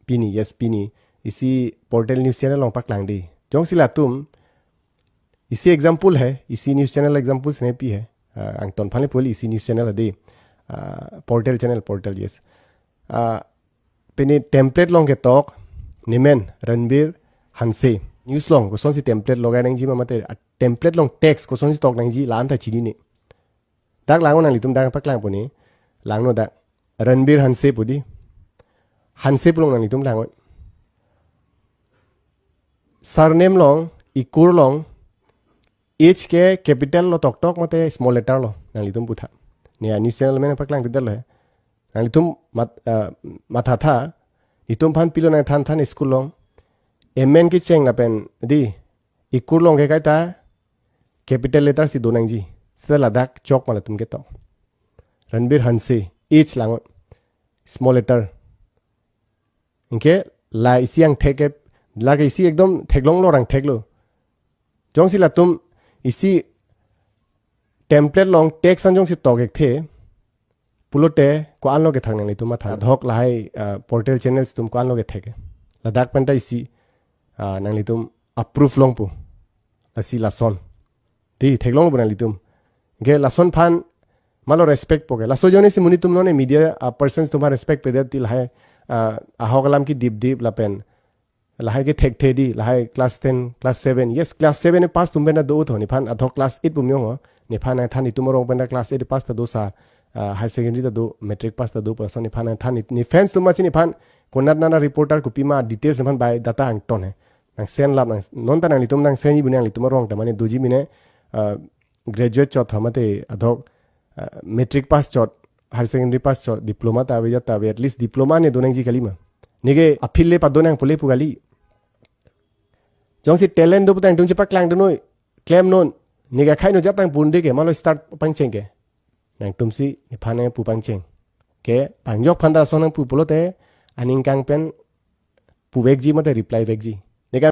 pini yes pini isi portal news channel long pak lang di jong sila tum isi example है isi news channel example से P है ang ton phane poli isi news channel adi portal channel portal yes pini template long ke tok nimen ranbir hanse news long ko son si template logai nang ji ma mate template long text ko son si tok nang ji lan tha chini ni dak lang nang litum dak pak lang poni lang no dak ranbir hanse pudi hanse pulong nang litum lang surname long ikur long H के capital लो talk talk मते small letter लो नाली तुम पुथा ने news channel में पकलांग दिदल है नाली तुम माथा था इतुम फान पिलो ना थान थान स्कूल लोंग एमएन की चेंग ना पेन दी इकुर लोंग के कायता कैपिटल लेटर सी दोनंग जी सिदा लदाख चौक माला तुम के तो रणबीर हंसे H लांगो स्मॉल लेटर इनके ला इसी अंग ठेके लागे इसी एकदम ठेगलोंग लो रंग ठेगलो जोंग सिला तुम इसी टेम्पलेट लॉन्ग टेक्स्ट संजोंग से टॉक एक थे पुलोटे को आन लोगे थंग नहीं तुम था धोक लाए पोर्टल चैनल्स तुम को आन लोगे थे के लद्दाख पेंटा इसी नंगली तुम अप्रूव लॉन्ग पु असी लासोन ती थे लॉन्ग बुनाली तुम गे लासोन फान मालो रेस्पेक्ट पोगे लासो जोने से मुनी तुम लोने मीडिया पर्सन्स तुम्हारा रेस्पेक्ट पे देती लाए ahogalam की दीप दीप लापेन लाहे के थेक थे दी लाहे क्लास 10 क्लास 7 यस क्लास 7 ने पास तुम बेना दो थो निफान अधो क्लास 8 बुमियो हो निफान था नि तुम रोंग बेना क्लास 8 पास था दो सा हाई सेकेंडरी था दो मैट्रिक पास था दो परसों निफान था नि फैंस तुम माची निफान कोनार नाना रिपोर्टर को पीमा डिटेल्स निफान बाय डाटा अंग टोन है नंग सेन लाब नंग नॉन ता नंग तुम नंग सेनी बुनियांग तुम रोंग ता माने दूजी मिने ग्रेजुएट चौथ हमते अधो मैट्रिक पास चौथ हाई सेकेंडरी पास चौथ डिप्लोमा ता वे जाता वे एटलीस्ट डिप्लोमा ने दोनंग जी कलीमा निगे अफिले पदोनंग पुले पुगाली जोंग सी टैलेंट दो पुतांग तुम चिपक लांग दोनों क्लेम नोन निगा खाई नो जब तंग पुंडे के मालो स्टार्ट पंचेंग के नंग तुम सी निफाने पु पंचेंग के पंजोक फंदा सोनंग पु पुलोते अनिंग कांग पेन पु वेग जी मते रिप्लाई वेग जी निगा